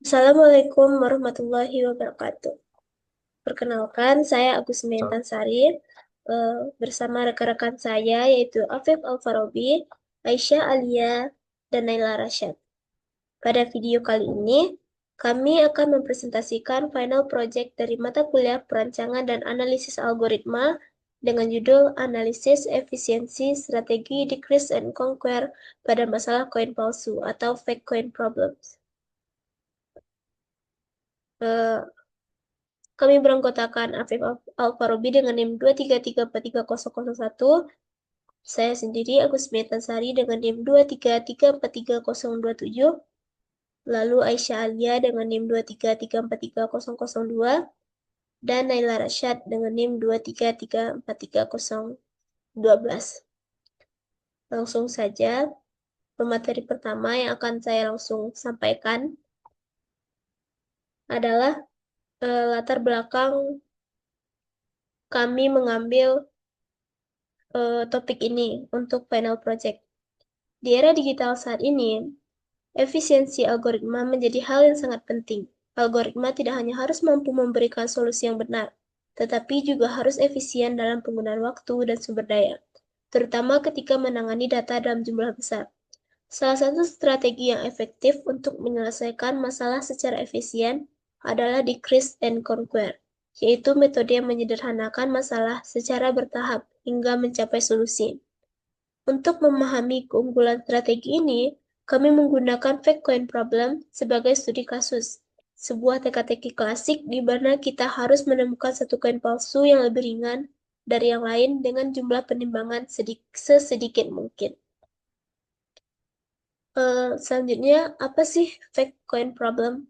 Assalamualaikum warahmatullahi wabarakatuh. Perkenalkan, saya Agus Sari, bersama rekan-rekan saya yaitu Afif Alfarobi, Aisyah Alia, dan Naila Rasyad. Pada video kali ini, kami akan mempresentasikan final project dari mata kuliah Perancangan dan Analisis Algoritma dengan judul Analisis Efisiensi Strategi Decrease and Conquer pada masalah koin palsu atau Fake Coin Problems. Eh, Kami beranggotakan Afif Alfarobi dengan NIM 2334301. Saya sendiri Agus Sari dengan NIM 2334327. Lalu Aisyah Alia dengan NIM 233430002. Dan Naila Rasyad dengan NIM 233430012. Langsung saja, pemateri pertama yang akan saya langsung sampaikan adalah latar belakang kami mengambil topik ini untuk final project. Di era digital saat ini, efisiensi algoritma menjadi hal yang sangat penting. Algoritma tidak hanya harus mampu memberikan solusi yang benar, tetapi juga harus efisien dalam penggunaan waktu dan sumber daya, terutama ketika menangani data dalam jumlah besar. Salah satu strategi yang efektif untuk menyelesaikan masalah secara efisien adalah decrease and conquer, yaitu metode yang menyederhanakan masalah secara bertahap hingga mencapai solusi. Untuk memahami keunggulan strategi ini, kami menggunakan fake coin problem sebagai studi kasus, sebuah teka-teki klasik di mana kita harus menemukan satu koin palsu yang lebih ringan dari yang lain dengan jumlah penimbangan sesedikit mungkin. Selanjutnya, apa sih fake coin problem?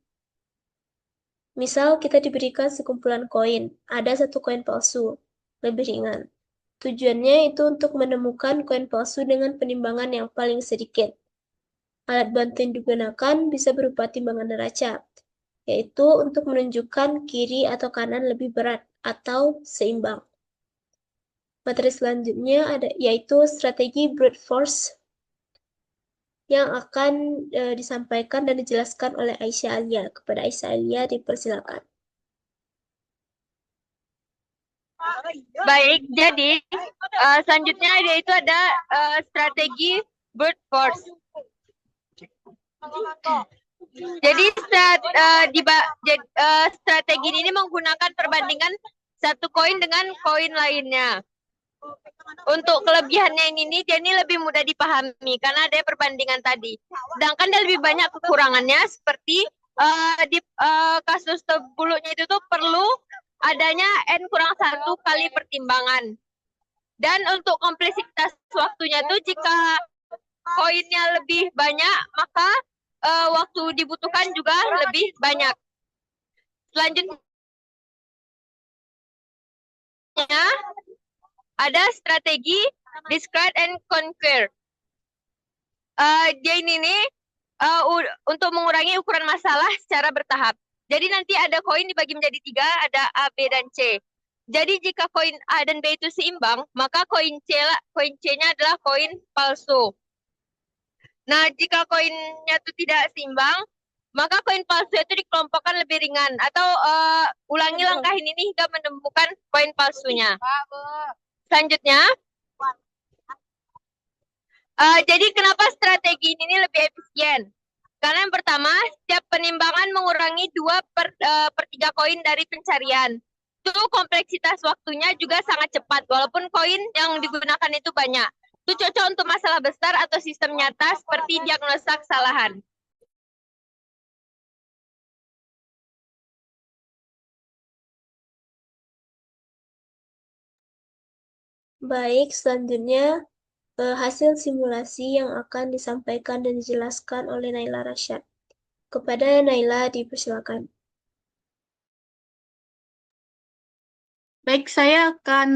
Misal kita diberikan sekumpulan koin, ada satu koin palsu, lebih ringan. Tujuannya itu untuk menemukan koin palsu dengan penimbangan yang paling sedikit. Alat bantu yang digunakan bisa berupa timbangan neraca, yaitu untuk menunjukkan kiri atau kanan lebih berat atau seimbang. Materi selanjutnya yaitu strategi brute force yang akan disampaikan dan dijelaskan oleh Aisyah Alia. Kepada Aisyah Alia dipersilakan. Baik, jadi selanjutnya yaitu ada strategi brute force. Jadi strategi ini menggunakan perbandingan satu koin dengan koin lainnya. Untuk kelebihannya ini dia ini lebih mudah dipahami karena ada perbandingan tadi. Sedangkan dia lebih banyak kekurangannya seperti di kasus terbulunya itu tuh perlu adanya N-1 kali pertimbangan. Dan untuk kompleksitas waktunya tuh jika koinnya lebih banyak maka waktu dibutuhkan juga lebih banyak. Selanjutnya ada strategi discard and conquer. Dia ini nih untuk mengurangi ukuran masalah secara bertahap. Jadi nanti ada koin dibagi menjadi 3, ada A, B, dan C. Jadi jika koin A dan B itu seimbang, maka koin C-nya adalah koin palsu. Nah, jika koinnya itu tidak seimbang, maka koin palsu itu dikelompokkan lebih ringan. Atau ulangi langkah ini hingga menemukan koin palsunya. Selanjutnya, jadi kenapa strategi ini lebih efisien? Karena yang pertama, setiap penimbangan mengurangi 2/3 koin dari pencarian. Itu kompleksitas waktunya juga sangat cepat, walaupun koin yang digunakan itu banyak. Itu cocok untuk masalah besar atau sistem nyata seperti diagnosa kesalahan. Baik, selanjutnya hasil simulasi yang akan disampaikan dan dijelaskan oleh Naila Rasyad. Kepada Naila dipersilakan. Baik, saya akan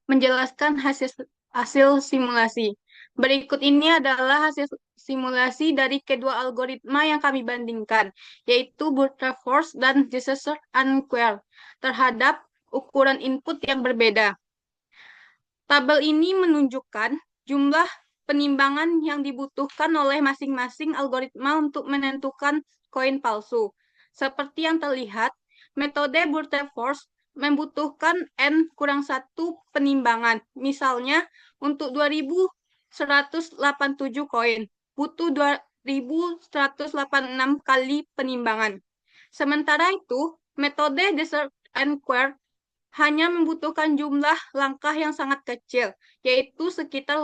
menjelaskan hasil simulasi. Berikut ini adalah hasil simulasi dari kedua algoritma yang kami bandingkan, yaitu brute force dan Decrease and Conquer terhadap ukuran input yang berbeda. Tabel ini menunjukkan jumlah penimbangan yang dibutuhkan oleh masing-masing algoritma untuk menentukan koin palsu. Seperti yang terlihat, metode brute force membutuhkan N kurang 1 penimbangan. Misalnya, untuk 2187 koin, butuh 2186 kali penimbangan. Sementara itu, metode desert and query hanya membutuhkan jumlah langkah yang sangat kecil, yaitu sekitar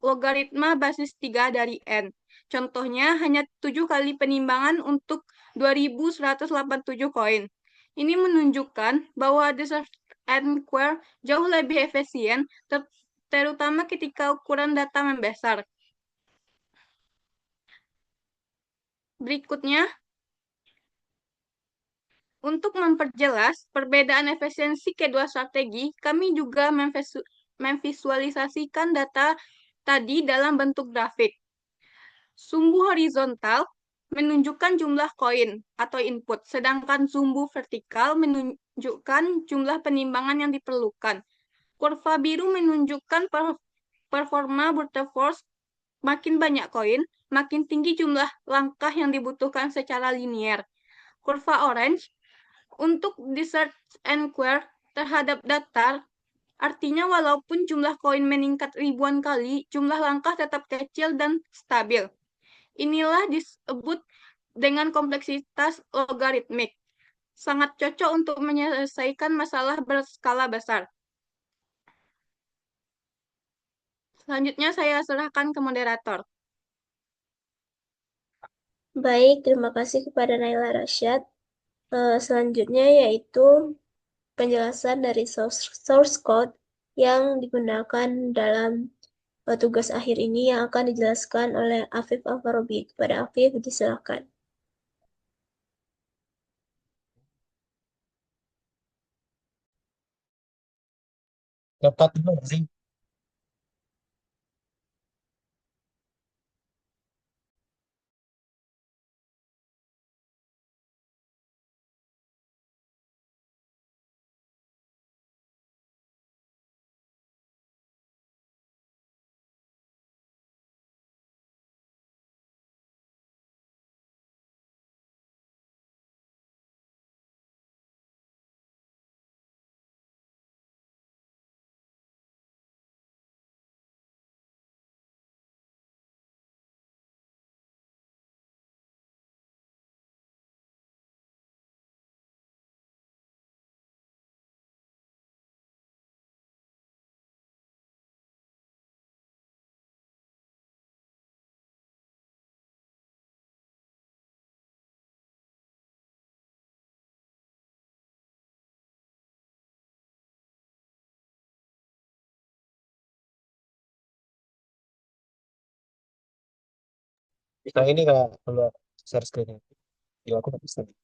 logaritma basis 3 dari N. Contohnya hanya 7 kali penimbangan untuk 2187 koin. Ini menunjukkan bahwa desert and query jauh lebih efisien, terutama ketika ukuran data membesar. Berikutnya, untuk memperjelas perbedaan efisiensi kedua strategi, kami juga memvisualisasikan data tadi dalam bentuk grafik. Sumbu horizontal menunjukkan jumlah koin atau input, sedangkan sumbu vertikal menunjukkan jumlah penimbangan yang diperlukan. Kurva biru menunjukkan performa brute force. Makin banyak koin, makin tinggi jumlah langkah yang dibutuhkan secara linear. Kurva orange untuk desert and query terhadap datar, artinya walaupun jumlah koin meningkat ribuan kali, jumlah langkah tetap kecil dan stabil. Inilah disebut dengan kompleksitas logaritmik. Sangat cocok untuk menyelesaikan masalah berskala besar. Selanjutnya saya serahkan ke moderator. Baik, terima kasih kepada Naila Rasyad. Selanjutnya yaitu penjelasan dari source code yang digunakan dalam tugas akhir ini yang akan dijelaskan oleh Afif Alfarobi. Kepada Afif, disilakan. Dapat dulu nggak sih? Nah ini kalau share screen-nya. Ya aku nggak bisa nih.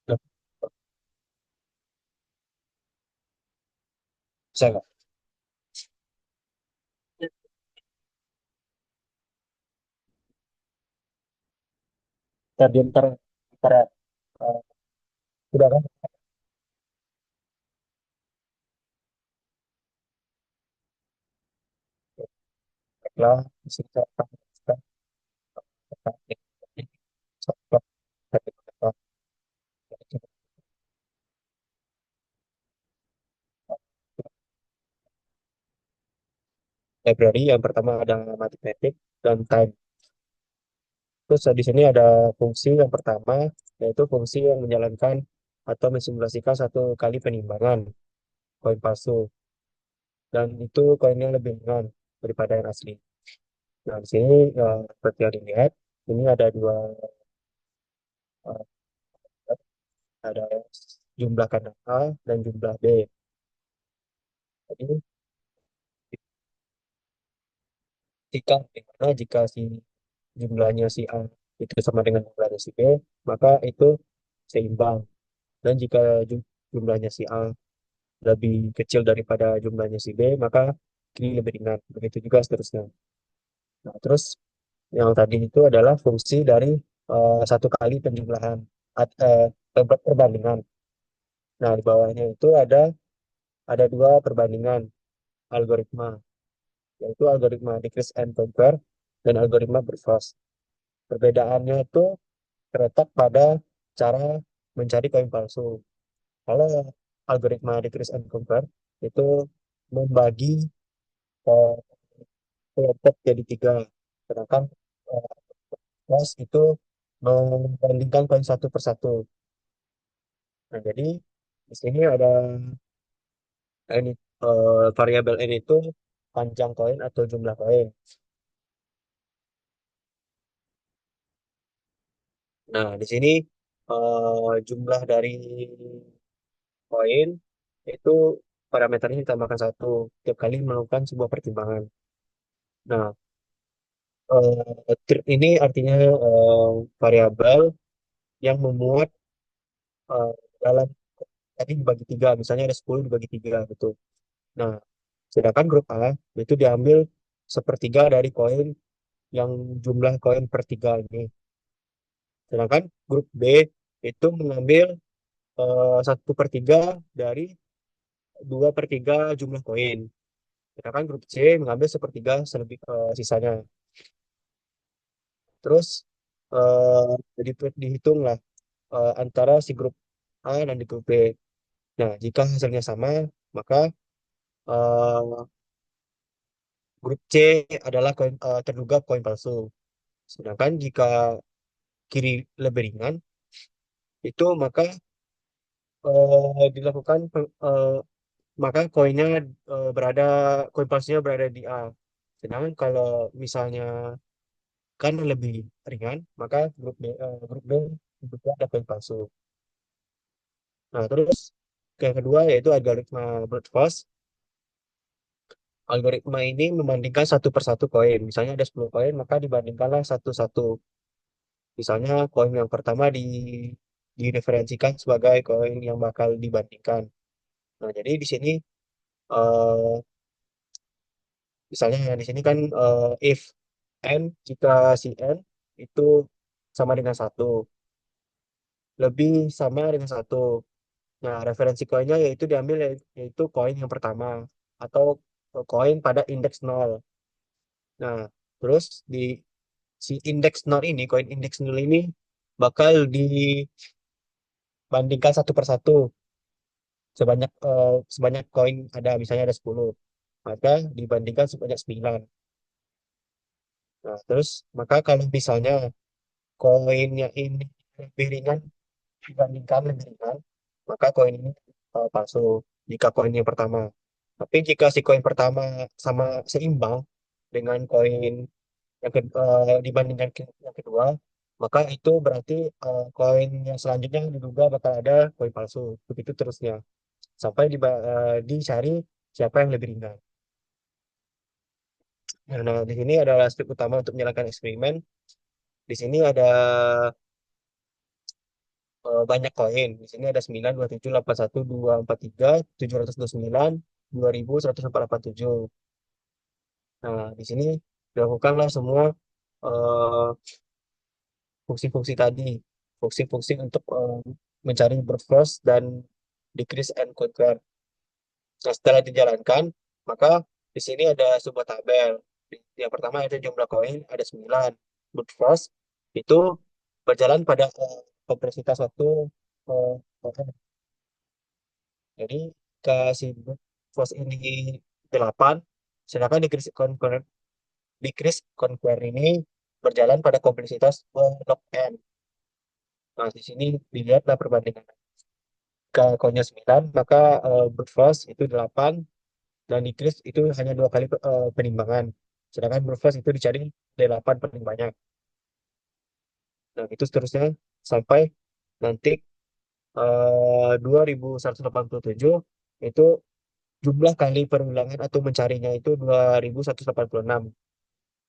Loh, bisa nggak? Ntar eh, udah kan? Lah, di sini saya akan menjelaskan tentang teknik software dari library. Yang pertama ada matematik dan time. Terus di sini ada fungsi yang pertama, yaitu fungsi yang menjalankan atau mensimulasikan satu kali penimbangan koin palsu. Dan itu koinnya lebih ringan daripada yang asli. Nah, di sini seperti yang dilihat, ini ada dua, eh, ada jumlah kandang A dan jumlah B. Jadi, jika si jumlahnya si A itu sama dengan jumlahnya si B, maka itu seimbang. Dan jika jumlahnya si A lebih kecil daripada jumlahnya si B, maka ini lebih ringan. Begitu juga seterusnya. Nah, terus yang tadi itu adalah fungsi dari satu kali penjumlahan perbandingan. Nah, di bawahnya itu ada dua perbandingan algoritma. yaitu algoritma decrease and conquer dan algoritma brute force. Perbedaannya itu terletak pada cara mencari koin palsu. Kalau algoritma decrease and conquer itu membagi eh, kelompok jadi tiga, sedangkan eh, force itu membandingkan koin satu per satu. Nah, jadi di sini ada ini variabel n itu panjang koin atau jumlah koin. Nah, di sini jumlah dari koin itu parameternya ditambahkan satu tiap kali melakukan sebuah pertimbangan. Nah, ini artinya variabel yang memuat eh, dalam tadi dibagi tiga, misalnya ada 10 dibagi tiga gitu. Nah, sedangkan grup A itu diambil sepertiga dari koin yang jumlah koin per tiga ini. Sedangkan grup B itu mengambil 1/3 dari 2/3 jumlah koin. Sedangkan grup C mengambil sepertiga selebih sisanya. Terus dihitunglah antara si grup A dan di grup B. Nah, jika hasilnya sama, maka eh, grup C adalah terduga koin palsu. Sedangkan jika kiri lebih ringan, itu maka dilakukan maka koinnya berada koin palsunya berada di A. Sedangkan kalau misalnya kan lebih ringan, maka grup B juga ada koin palsu. Nah, terus yang kedua yaitu algoritma brute force. Algoritma ini membandingkan satu per satu koin. Misalnya ada 10 koin, maka dibandingkanlah satu-satu. Misalnya koin yang pertama direferensikan sebagai koin yang bakal dibandingkan. Nah, jadi di sini eh, misalnya di sini kan if n jika si n itu sama dengan satu, lebih sama dengan satu. Nah, referensi koinnya yaitu diambil yaitu koin yang pertama atau koin pada indeks nol. Nah, terus di si indeks nol ini, koin indeks nol ini bakal dibandingkan satu per satu sebanyak koin ada misalnya ada 10, maka dibandingkan sebanyak 9. Nah, terus maka kalau misalnya koinnya ini lebih ringan dibandingkan lebih ringan, maka koin ini palsu jika koin yang pertama. Tapi jika si koin pertama sama seimbang dengan koin dibandingkan yang kedua, maka itu berarti koin yang selanjutnya diduga bakal ada koin palsu. Begitu terusnya sampai dicari siapa yang lebih ringan. Nah, di sini adalah step utama untuk menjalankan eksperimen. Di sini ada banyak koin. Di sini ada 9, 27, 81, 243, 729, 2187. Nah, di sini dilakukanlah semua eh, fungsi-fungsi tadi, fungsi-fungsi untuk mencari brute force dan decrease and conquer. Nah, setelah dijalankan, maka di sini ada sebuah tabel. Yang pertama itu jumlah koin ada 9. Brute force itu berjalan pada kompleksitas waktu eh, jadi si brute force ini 8, sedangkan decrease conquer ini berjalan pada kompleksitas log n. Nah, di sini dilihatlah perbandingan. Jika koinnya 9, maka brute force itu 8 dan decrease itu hanya 2 kali penimbangan. Sedangkan brute force itu dicari 8 paling banyak. Nah, itu seterusnya sampai nanti 2187 itu jumlah kali perulangan atau mencarinya itu 2186.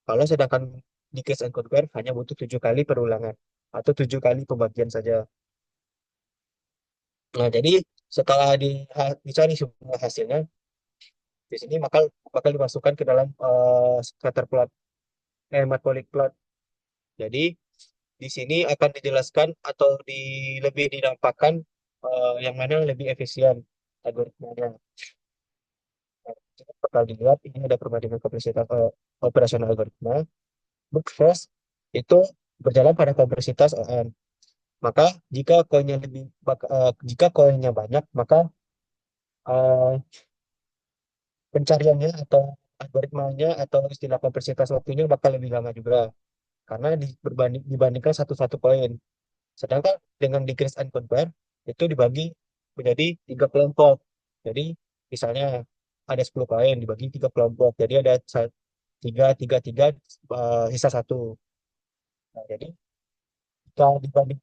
Kalau sedangkan decrease and conquer hanya butuh 7 kali perulangan atau 7 kali pembagian saja. Nah, jadi setelah dicari semua hasilnya, di sini bakal dimasukkan ke dalam scatter plot, matplotlib plot. Jadi di sini akan dijelaskan atau lebih dinampakkan yang mana lebih efisien algoritmanya. Jadi bakal dilihat ini ada perbandingan kompleksitas operasional algoritma. Book first itu berjalan pada kompleksitas ON. Maka jika koinnya banyak, maka eh, pencariannya atau algoritmanya atau istilah kompleksitas waktunya bakal lebih lama juga karena dibandingkan satu-satu koin. Sedangkan dengan decrease and compare itu dibagi menjadi 3 kelompok. Jadi misalnya ada 10 koin dibagi 3 kelompok. Jadi ada tiga, tiga, tiga, sisa satu. Nah, jadi jika dibagi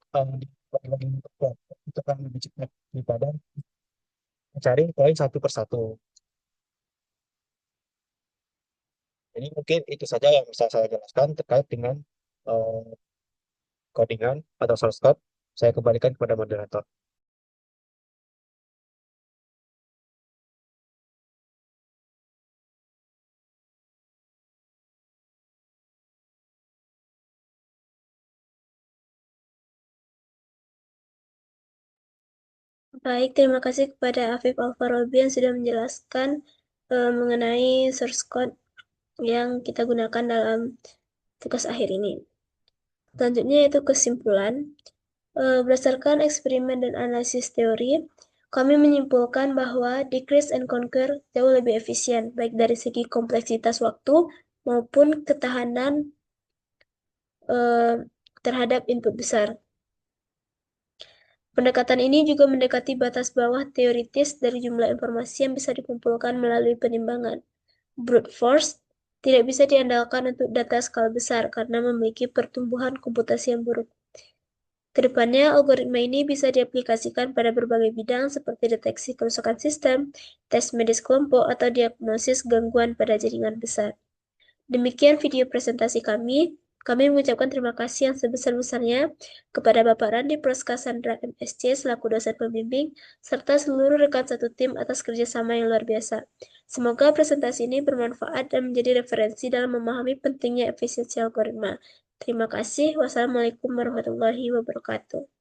lagi untuk kelompok, itu kan lebih cepat daripada mencari koin satu persatu. Jadi mungkin itu saja yang bisa saya jelaskan terkait dengan eh, codingan atau source code. Saya kembalikan kepada moderator. Baik, terima kasih kepada Afif Alfarobi yang sudah menjelaskan mengenai source code yang kita gunakan dalam tugas akhir ini. Selanjutnya yaitu kesimpulan. Berdasarkan eksperimen dan analisis teori, kami menyimpulkan bahwa decrease and conquer jauh lebih efisien, baik dari segi kompleksitas waktu maupun ketahanan terhadap input besar. Pendekatan ini juga mendekati batas bawah teoritis dari jumlah informasi yang bisa dikumpulkan melalui penimbangan. Brute force tidak bisa diandalkan untuk data skala besar karena memiliki pertumbuhan komputasi yang buruk. Kedepannya, algoritma ini bisa diaplikasikan pada berbagai bidang seperti deteksi kerusakan sistem, tes medis kelompok, atau diagnosis gangguan pada jaringan besar. Demikian video presentasi kami. Kami mengucapkan terima kasih yang sebesar-besarnya kepada Bapak Randi Proska Sandra MSc selaku dosen pembimbing, serta seluruh rekan satu tim atas kerjasama yang luar biasa. Semoga presentasi ini bermanfaat dan menjadi referensi dalam memahami pentingnya efisiensi algoritma. Terima kasih. Wassalamualaikum warahmatullahi wabarakatuh.